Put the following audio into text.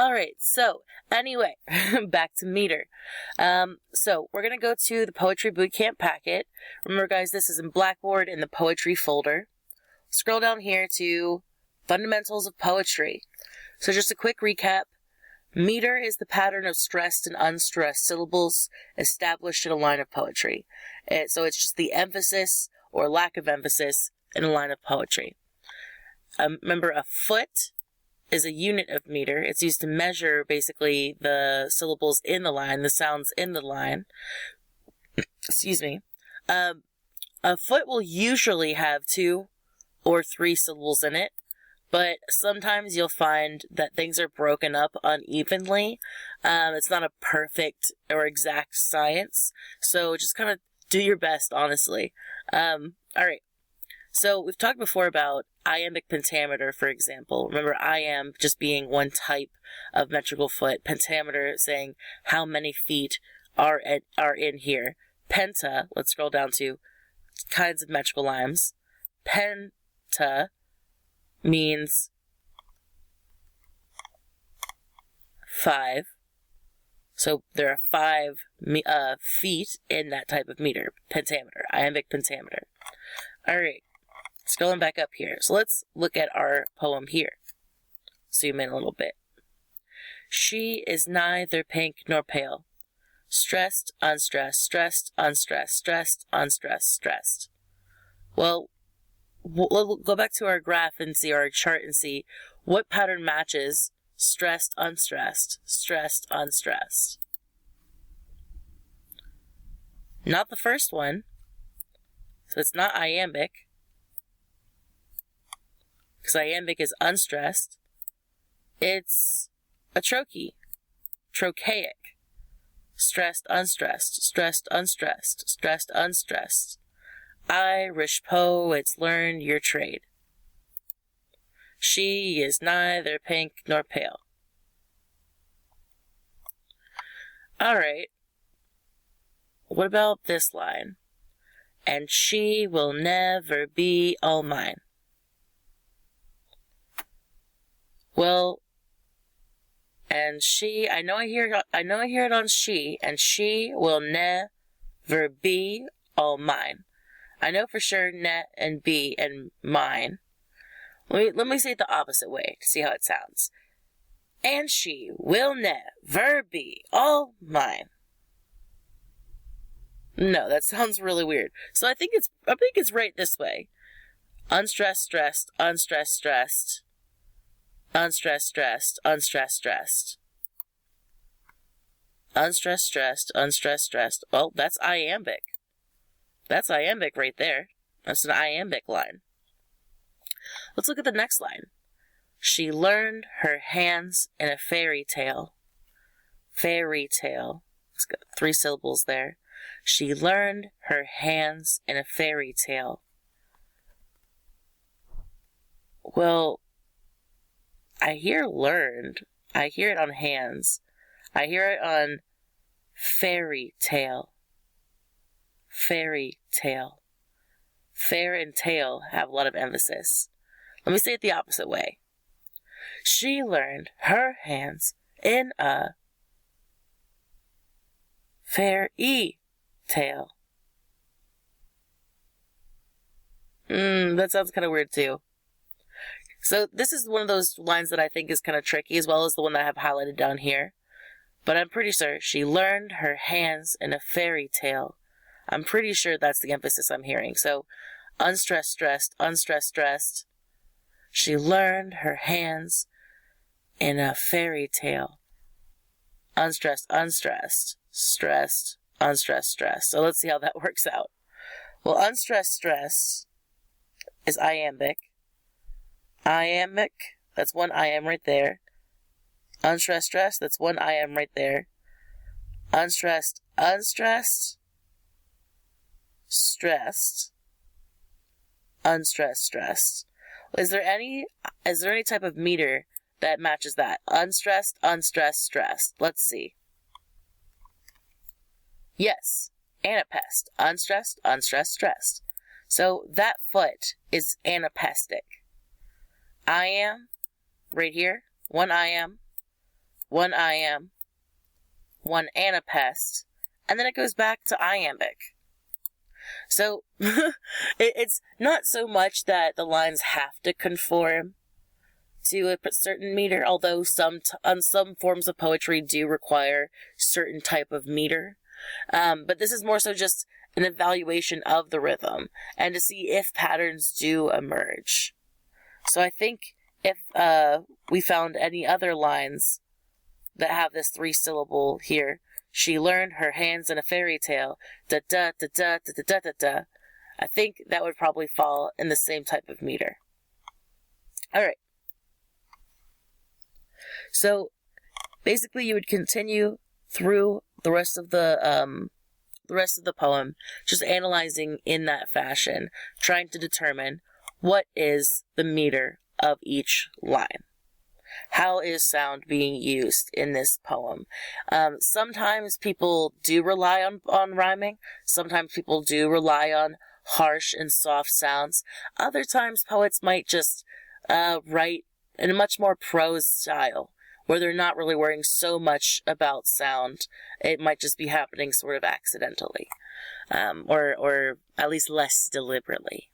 Alright, so anyway, back to meter. So we're going to go to the Poetry Bootcamp packet. Remember guys, this is in Blackboard in the Poetry folder. Scroll down here to Fundamentals of Poetry. So just a quick recap. Meter is the pattern of stressed and unstressed syllables established in a line of poetry. So it's just the emphasis or lack of emphasis in a line of poetry. Remember, a foot is a unit of meter. It's used to measure basically the syllables in the line, the sounds in the line. Excuse me. A foot will usually have 2 or 3 syllables in it, but sometimes you'll find that things are broken up unevenly. It's not a perfect or exact science, so just kind of do your best, honestly. Alright. So we've talked before about iambic pentameter, for example. Remember, iamb just being one type of metrical foot. Pentameter saying how many feet are in here. Penta, let's scroll down to kinds of metrical lines. Penta means 5. So there are 5 feet in that type of meter. Pentameter, iambic pentameter. Alright. Scrolling back up here. So let's look at our poem here. Zoom in a little bit. She is neither pink nor pale. Stressed, unstressed, stressed, unstressed, stressed, unstressed, stressed. Well, we'll go back to our graph and see our chart and see what pattern matches stressed, unstressed, stressed, unstressed. Not the first one. So it's not iambic. Because iambic is unstressed. It's a trochee. Trochaic. Stressed, unstressed, stressed, unstressed, stressed, unstressed. Irish poets learn your trade. She is neither pink nor pale. Alright. What about this line? And she will never be all mine. Well, and she, I know I hear it on she, and she will never be all mine. I know for sure ne and be and mine. Let me say it the opposite way to see how it sounds. And she will never be all mine. No, that sounds really weird. So I think it's right this way. Unstressed, stressed, unstressed, stressed. Unstressed, stressed, unstressed, stressed. Unstressed, stressed, unstressed, stressed. Well, that's iambic. That's iambic right there. That's an iambic line. Let's look at the next line. She learned her hands in a fairy tale. Fairy tale. It's got 3 syllables there. She learned her hands in a fairy tale. Well, I hear learned. I hear it on hands. I hear it on fairy tale. Fairy tale. Fair and tale have a lot of emphasis. Let me say it the opposite way. She learned her hands in a fairy tale. That sounds kind of weird too. So this is one of those lines that I think is kind of tricky, as well as the one that I have highlighted down here. But I'm pretty sure she learned her hands in a fairy tale. I'm pretty sure that's the emphasis I'm hearing. So unstressed, stressed, unstressed, stressed. She learned her hands in a fairy tale. Unstressed, unstressed, stressed, unstressed, stressed. So let's see how that works out. Well, unstressed, stressed is iambic. Iambic, that's one iamb right there. Unstressed, stressed, that's one iamb right there. Unstressed, unstressed, stressed, unstressed, stressed. Is there any type of meter that matches that? Unstressed, unstressed, stressed. Let's see. Yes, anapest. Unstressed, unstressed, stressed. So that foot is anapestic. Iamb, right here, one iamb. one iamb, one anapest, and then it goes back to iambic. So it's not so much that the lines have to conform to a certain meter, although some forms of poetry do require certain type of meter. But this is more so just an evaluation of the rhythm and to see if patterns do emerge. So I think if we found any other lines that have this 3-syllable here, she learned her hands in a fairy tale, da da da da da da da da da, I think that would probably fall in the same type of meter. Alright. So basically you would continue through the rest of the poem, just analyzing in that fashion, trying to determine what is the meter of each line. How is sound being used in this poem? Sometimes people do rely on rhyming. Sometimes people do rely on harsh and soft sounds. Other times poets might just write in a much more prose style, where they're not really worrying so much about sound. It might just be happening sort of accidentally, or at least less deliberately.